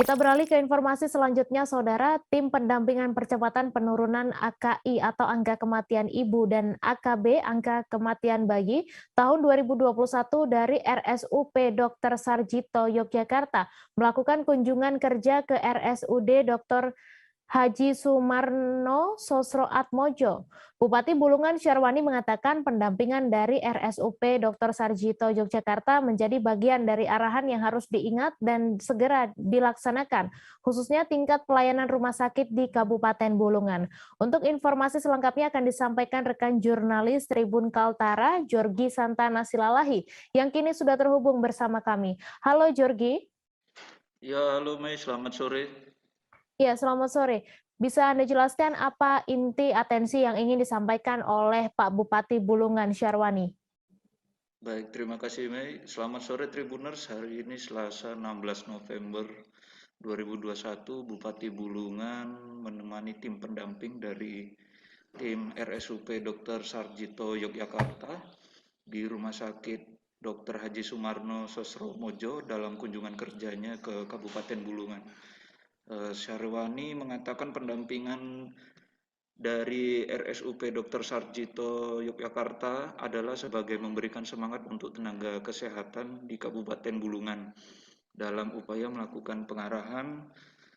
Kita beralih ke informasi selanjutnya, Saudara. Tim pendampingan percepatan penurunan AKI atau angka kematian ibu dan AKB, angka kematian bayi, tahun 2021 dari RSUP Dr. Sarjito Yogyakarta melakukan kunjungan kerja ke RSUD Dr. Haji Sumarno Sosroatmojo. Bupati Bulungan Syarwani mengatakan pendampingan dari RSUP Dr. Sarjito Yogyakarta menjadi bagian dari arahan yang harus diingat dan segera dilaksanakan, khususnya tingkat pelayanan rumah sakit di Kabupaten Bulungan. Untuk informasi selengkapnya akan disampaikan rekan jurnalis Tribun Kaltara, Jorgi Santana Silalahi, yang kini sudah terhubung bersama kami. Halo Jorgi. Ya, halo Mei, selamat sore. Ya, selamat sore. Bisa Anda jelaskan apa inti atensi yang ingin disampaikan oleh Pak Bupati Bulungan Syarwani? Baik, terima kasih Mei. Selamat sore Tribuners. Hari ini Selasa 16 November 2021, Bupati Bulungan menemani tim pendamping dari tim RSUP Dr. Sarjito Yogyakarta di Rumah Sakit Dr. Haji Sumarno Sosromojo dalam kunjungan kerjanya ke Kabupaten Bulungan. Syarwani mengatakan pendampingan dari RSUP Dr. Sarjito Yogyakarta adalah sebagai memberikan semangat untuk tenaga kesehatan di Kabupaten Bulungan dalam upaya melakukan pengarahan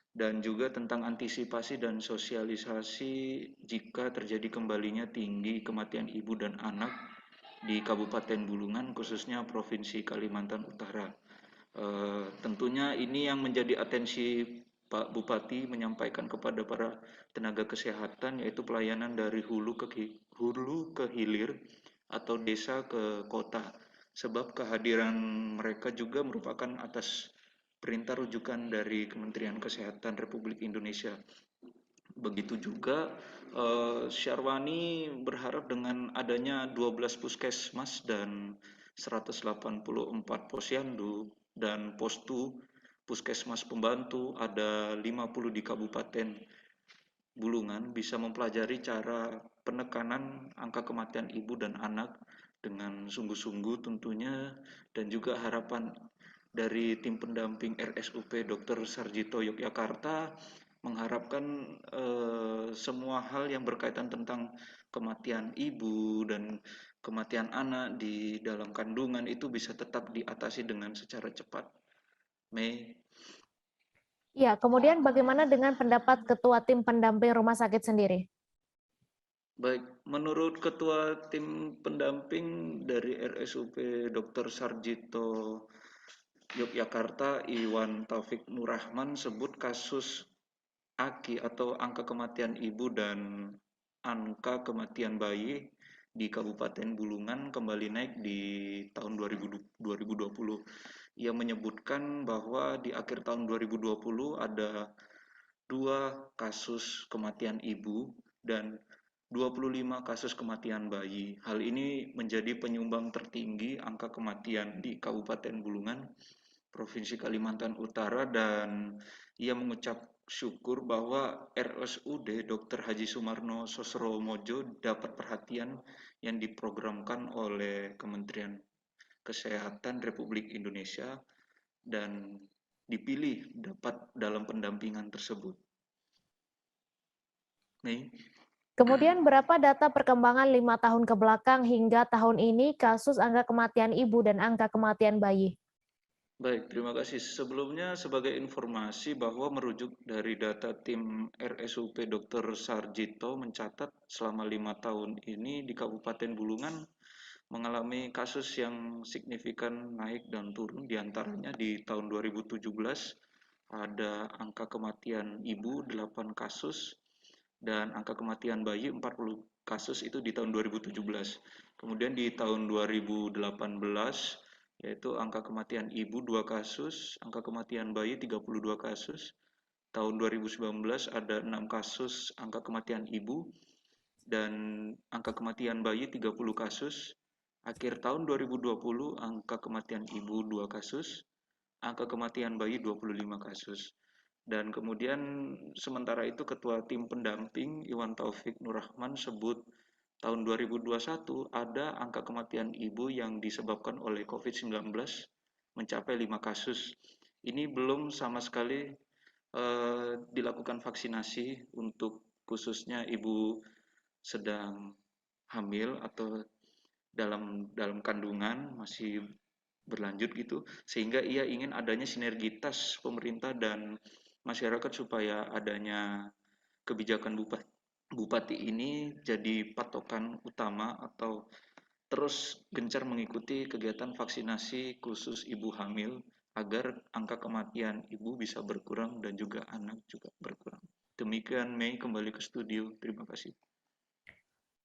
dan juga tentang antisipasi dan sosialisasi jika terjadi kembalinya tinggi kematian ibu dan anak di Kabupaten Bulungan, khususnya Provinsi Kalimantan Utara. Tentunya ini yang menjadi atensi Pak Bupati menyampaikan kepada para tenaga kesehatan, yaitu pelayanan dari hulu ke hilir atau desa ke kota. Sebab kehadiran mereka juga merupakan atas perintah rujukan dari Kementerian Kesehatan Republik Indonesia. Begitu juga Syarwani berharap dengan adanya 12 puskesmas dan 184 posyandu dan postu puskesmas pembantu, ada 50 di Kabupaten Bulungan, bisa mempelajari cara penekanan angka kematian ibu dan anak dengan sungguh-sungguh tentunya, dan juga harapan dari tim pendamping RSUP Dr. Sarjito Yogyakarta mengharapkan semua hal yang berkaitan tentang kematian ibu dan kematian anak di dalam kandungan itu bisa tetap diatasi dengan secara cepat. Mei. Ya, kemudian bagaimana dengan pendapat Ketua Tim Pendamping Rumah Sakit sendiri? Baik, menurut Ketua Tim Pendamping dari RSUP Dr. Sarjito Yogyakarta, Iwan Taufik Nurrahman, sebut kasus AKI atau angka kematian ibu dan angka kematian bayi di Kabupaten Bulungan kembali naik di tahun 2020. Ia menyebutkan bahwa di akhir tahun 2020 ada 2 kasus kematian ibu dan 25 kasus kematian bayi. Hal ini menjadi penyumbang tertinggi angka kematian di Kabupaten Bulungan, Provinsi Kalimantan Utara, dan ia mengucap syukur bahwa RSUD Dr. Haji Sumarno Sosromojo dapat perhatian yang diprogramkan oleh Kementerian Kesehatan Republik Indonesia dan dipilih dapat dalam pendampingan tersebut. Nih. Kemudian berapa data perkembangan 5 tahun ke belakang hingga tahun ini kasus angka kematian ibu dan angka kematian bayi? Baik, terima kasih. Sebelumnya sebagai informasi bahwa merujuk dari data tim RSUP Dr. Sarjito mencatat selama 5 tahun ini di Kabupaten Bulungan mengalami kasus yang signifikan naik dan turun, diantaranya di tahun 2017 ada angka kematian ibu 8 kasus dan angka kematian bayi 40 kasus itu di tahun 2017. Kemudian di tahun 2018 yaitu angka kematian ibu 2 kasus, angka kematian bayi 32 kasus. Tahun 2019 ada 6 kasus angka kematian ibu dan angka kematian bayi 30 kasus. Akhir tahun 2020 angka kematian ibu 2 kasus, angka kematian bayi 25 kasus. Dan kemudian sementara itu Ketua Tim Pendamping Iwan Taufik Nurrahman sebut tahun 2021 ada angka kematian ibu yang disebabkan oleh COVID-19 mencapai 5 kasus. Ini belum sama sekali dilakukan vaksinasi untuk khususnya ibu sedang hamil atau dalam kandungan masih berlanjut gitu, sehingga ia ingin adanya sinergitas pemerintah dan masyarakat supaya adanya kebijakan bupati ini jadi patokan utama atau terus gencar mengikuti kegiatan vaksinasi khusus ibu hamil agar angka kematian ibu bisa berkurang dan juga anak juga berkurang. Demikian Mei, kembali ke studio. Terima kasih.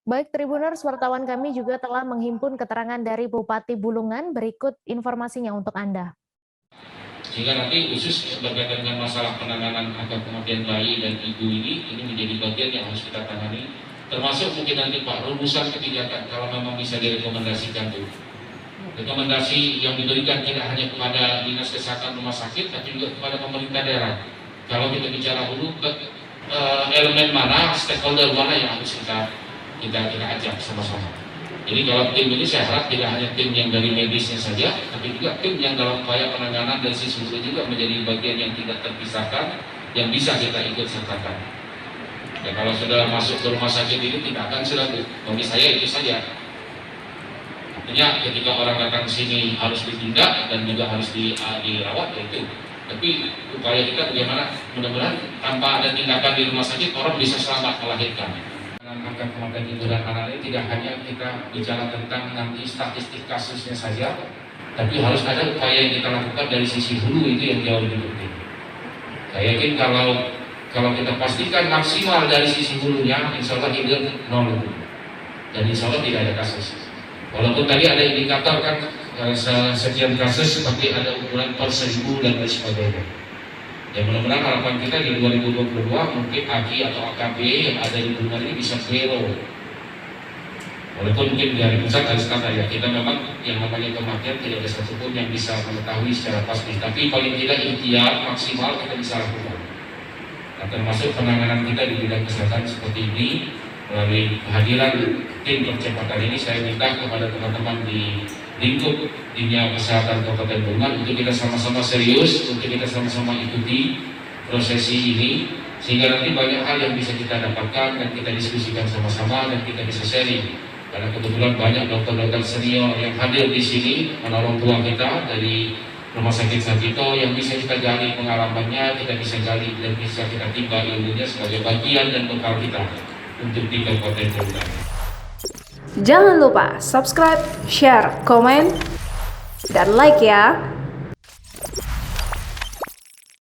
Baik Tribuners, wartawan kami juga telah menghimpun keterangan dari Bupati Bulungan. Berikut informasinya untuk Anda. Sehingga nanti khusus berkaitan dengan masalah penanganan angka kematian bayi dan ibu ini menjadi bagian yang harus kita tangani. Termasuk mungkin nanti Pak, rumusan kebijakan kalau memang bisa direkomendasikan tuh. Rekomendasi yang diberikan tidak hanya kepada Dinas Kesehatan Rumah Sakit, tapi juga kepada pemerintah daerah. Kalau kita bicara hulu, elemen mana, stakeholder mana yang harus kita ajak sama-sama. Jadi kalau tim ini saya harap tidak hanya tim yang dari medisnya saja, tapi juga tim yang dalam upaya penanganan dan sisi hulu juga menjadi bagian yang tidak terpisahkan, yang bisa kita ikut sertakan. Ya, kalau sudah masuk ke rumah sakit ini tidak akan sudah, bagi saya itu saja. Artinya ketika orang datang ke sini harus ditindak dan juga harus dirawat, ya itu. Tapi upaya kita bagaimana mudah-mudahan tanpa ada tindakan di rumah sakit orang bisa selamat melahirkan. Angka kematian ibu dan anak ini tidak hanya kita bicara tentang nanti statistik kasusnya saja, tapi harus ada upaya yang kita lakukan dari sisi hulu, itu yang jauh lebih penting. Saya yakin kalau kita pastikan maksimal dari sisi hulunya, insya Allah hidup nol, dan insya Allah tidak ada kasus. Walaupun tadi ada indikator kan sekian kasus seperti ada ukuran per 1000 dan lain sebagainya. Ya mudah-mudahan harapan kita di 2022 mungkin AKI atau AKB yang ada di Bulungan ini bisa zero. Walaupun mungkin dari pusat harus kata ya, kita memang yang namanya kematian tidak ada satupun yang bisa mengetahui secara pasti. Tapi paling tidak ikhtiar maksimal kita bisa lakukan. Nah, termasuk penanganan kita di bidang kesehatan seperti ini, melalui kehadiran tim percepatan ini, saya minta kepada teman-teman di lingkup dunia kesehatan Kabupaten Bulungan untuk kita sama-sama serius, untuk kita sama-sama ikuti prosesi ini, sehingga nanti banyak hal yang bisa kita dapatkan dan kita diskusikan sama-sama dan kita bisa sharing. Karena kebetulan banyak dokter-dokter senior yang hadir di sini menolong tua kita dari Rumah Sakit Sarjito yang bisa kita gali pengalamannya, kita bisa gali dan bisa kita timba ilmunya sebagai bagian dan bekal kita untuk di Kabupaten Bulungan. Jangan lupa subscribe, share, komen, dan like ya.